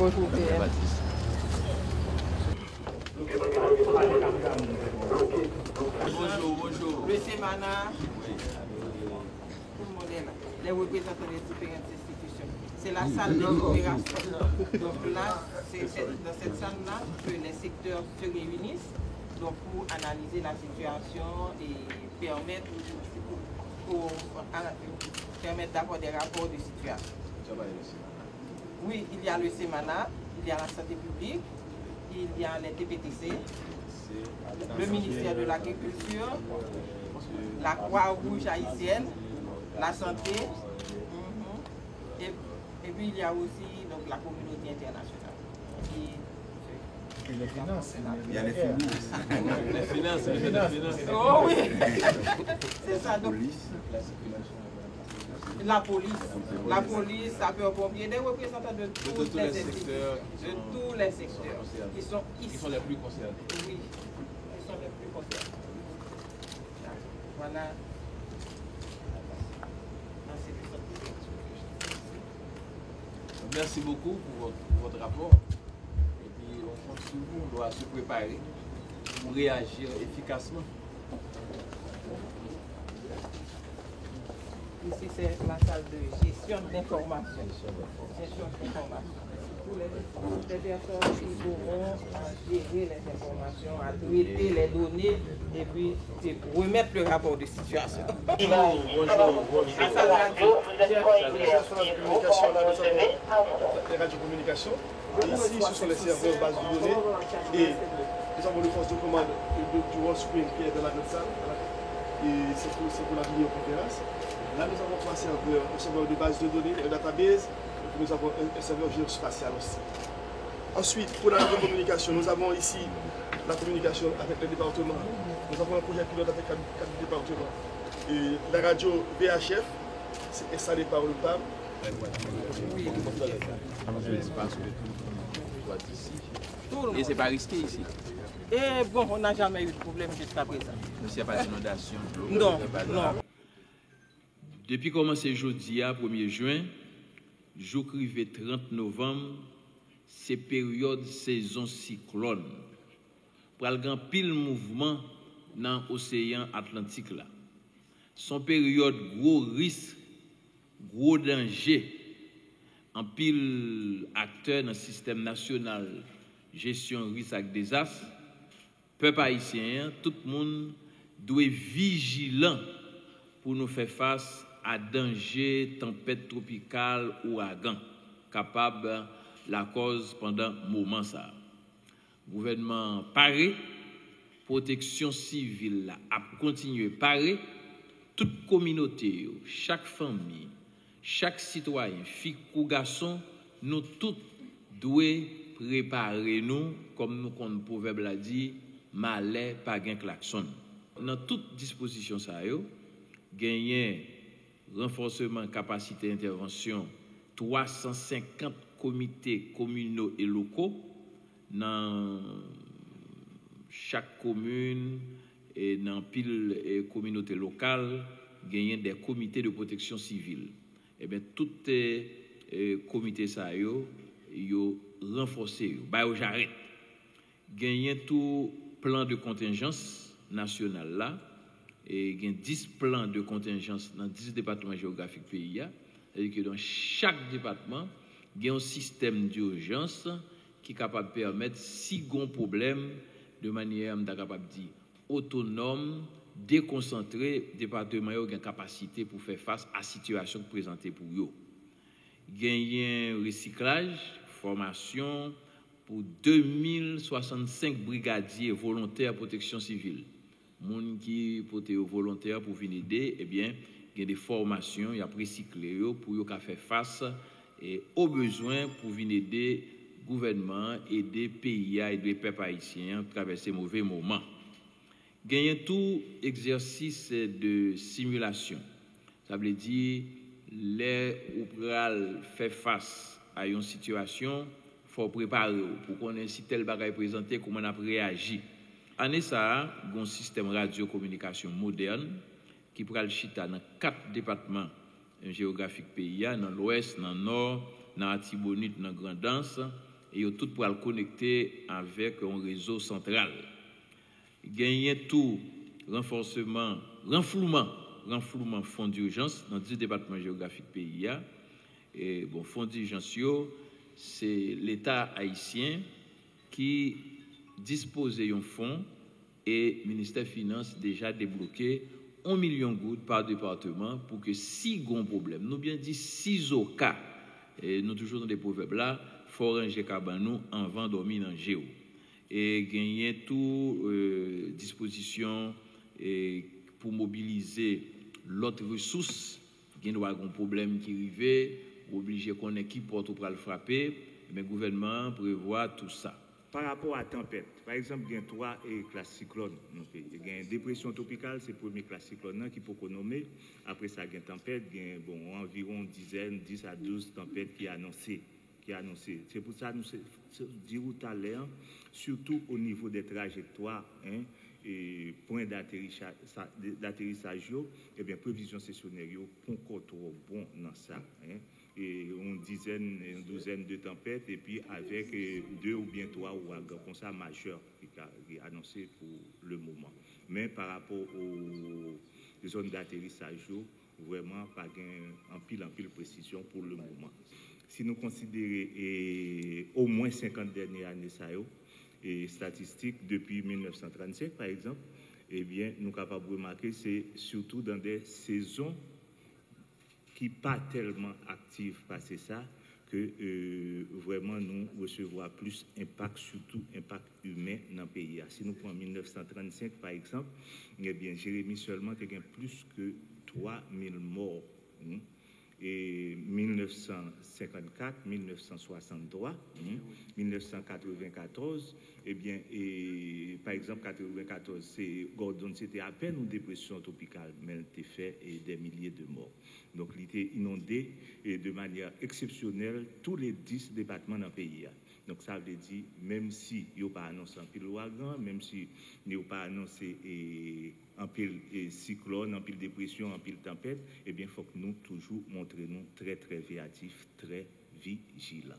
Bonjour, PM. Bonjour. Le Semana, tout le monde est là. Les représentants des différentes institutions. C'est la salle de coopération. Donc là, c'est dans cette salle-là que les secteurs se réunissent donc pour analyser la situation et permettre d'avoir des rapports de situation. Oui, il y a le Semana, il y a la santé publique, il y a les TPTC, le ministère de l'Agriculture, la Croix-Rouge haïtienne, la santé, et puis il y a aussi donc, la communauté internationale. Et les finances. Il y a les finances. Les finances. Oh oui, c'est ça. Donc, la police, sapeurs-pompiers, des représentants de tous les secteurs. De tous les secteurs. Ils sont ici. Ils sont les plus concernés. Oui, ils sont les plus concernés. Voilà. Merci beaucoup pour votre rapport. Et puis on compte sur vous, on doit se préparer pour réagir efficacement. Ici, c'est la salle de gestion d'information. Tous les personnes qui pourront gérer les informations, à traiter les données et puis remettre le rapport de situation. Bonjour. La salle radio. Les radiocommunications. Et ici, ce sont les serveurs base de données. Et nous avons le force de commande du World Spring qui est dans la même salle. Et c'est pour la vidéoconférence. Là, nous avons trois serveurs, un serveur de base de données, un database, et puis nous avons un serveur géospatial aussi. Ensuite, pour la communication, nous avons ici la communication avec les départements. Nous avons un projet pilote avec 4 départements. Et la radio VHF, c'est installé par le PAM. Et c'est pas risqué ici. Et bon, on n'a jamais eu de problème jusqu'à présent. Il n'y a pas d'inondation. Non. Depuis commencer jeudi à 1er juin, jour crivé 30 novembre, c'est période saison cyclone. Pour le grand pile mouvement dans l'océan Atlantique là. Son période gros risque, gros danger. En pile acteur dans le système national gestion risque et désastre. Peuple haïtien, tout le monde doit être vigilant pour nous faire face à danger, tempête tropicale, ouragan, capable la cause pendant moment ça. Gouvernement paré, protection civile a continué paré, toute communauté, chaque famille, chaque citoyen, fille ou garçon, nous tous devons préparer nous, comme nous comme le proverbe l'a dit, malais pas gain klaxon. Dans toute disposition ça yo, gagner renforcement capacité d'intervention 350 comités communaux et locaux dans chaque commune et dans pile et communauté locale, gagner des comités de protection civile. Et bien tout comité ça yo renforcé yo, ba yo j'arrête. Gagner tout plan de contingence national là et il y a 10 plans de contingence dans 10 départements géographiques pays et que dans chaque département il y a un système d'urgence qui est capable de permettre si un problème de manière capable dire autonome déconcentré département a une capacité pour faire face à la situation présentée pour eux. Il y a un recyclage, formation pour 2065 brigadiers volontaires protection civile. Moun qui porté volontaire pour venir aider, eh bien, il y a des formations, il y a recyclé pour faire face aux besoins pour venir aider le gouvernement, aider le pays, aider les peuples haïtiens à traverser mauvais moments. Il y a tout exercice de simulation. Ça veut dire, les ou faire face à une situation, il faut préparer pour qu'on ait si tel bagage présenté, comment on a réagi. Année ça, il y a un système radio-communication moderne qui pourra le chita dans 4 départements géographiques pays, dans l'ouest, dans le nord, dans la Tibonite, dans la Grande-Anse, et tout pour le connecter avec un réseau central. Gagner tout renflouement fonds d'urgence dans 10 départements géographiques pays. Et bon, fonds d'urgence, c'est l'État haïtien qui dispose d'un fonds et le ministère des Finances déjà débloqué 1 million de gouttes par département pour que si gros problème, nous bien dit 6 au cas, et nous toujours dans des proverbes là, faut ranger cabanou avant dormir dans géo. Et gagner toute disposition pour mobiliser l'autre ressource, il y a un problème qui arrive, obligé qu'on ait qui porte pour le frapper, mais le gouvernement prévoit tout ça. Par rapport à tempête, par exemple, il y a 3 classes cyclones. Il y a une dépression tropicale, c'est la première classe cyclone qui peut nommer. Après ça, il y a une tempête, il y a environ 10 à 12 tempêtes qui annoncées. C'est pour ça que nous disons tout à l'heure, surtout au niveau des trajectoires, et points d'atterrissage, et bien prévision saisonnière, pour trop bon dans ça. Et une douzaine de tempêtes, et puis avec 2 ou bien 3 ouragans comme ça majeurs qui est annoncé pour le moment. Mais par rapport aux zones d'atterrissage, vraiment pas en pile précision pour le moment. Si nous considérons au moins 50 dernières années, et statistiques depuis 1935 par exemple, eh bien, nous sommes capables de remarquer que c'est surtout dans des saisons qui ne sont pas tellement actives passer ça, que vraiment nous recevons plus impact, surtout impact humain dans le pays. Si nous prenons 1935 par exemple, eh bien, Jérémy seulement a plus que 3000 morts. Et 1954, 1963, 1994, eh bien, par exemple, 1994, Gordon, c'était à peine une dépression tropicale, mais elle a fait des milliers de morts. Donc, il était inondé de manière exceptionnelle tous les 10 départements dans le pays. Donc, ça veut dire, même si il n'y a pas annoncé un pile ouragan, même si il n'y a pas annoncé un pile cyclone, un pile dépression, un pile tempête, eh bien, il faut que nous toujours montrions très, très véatifs, très vigilants.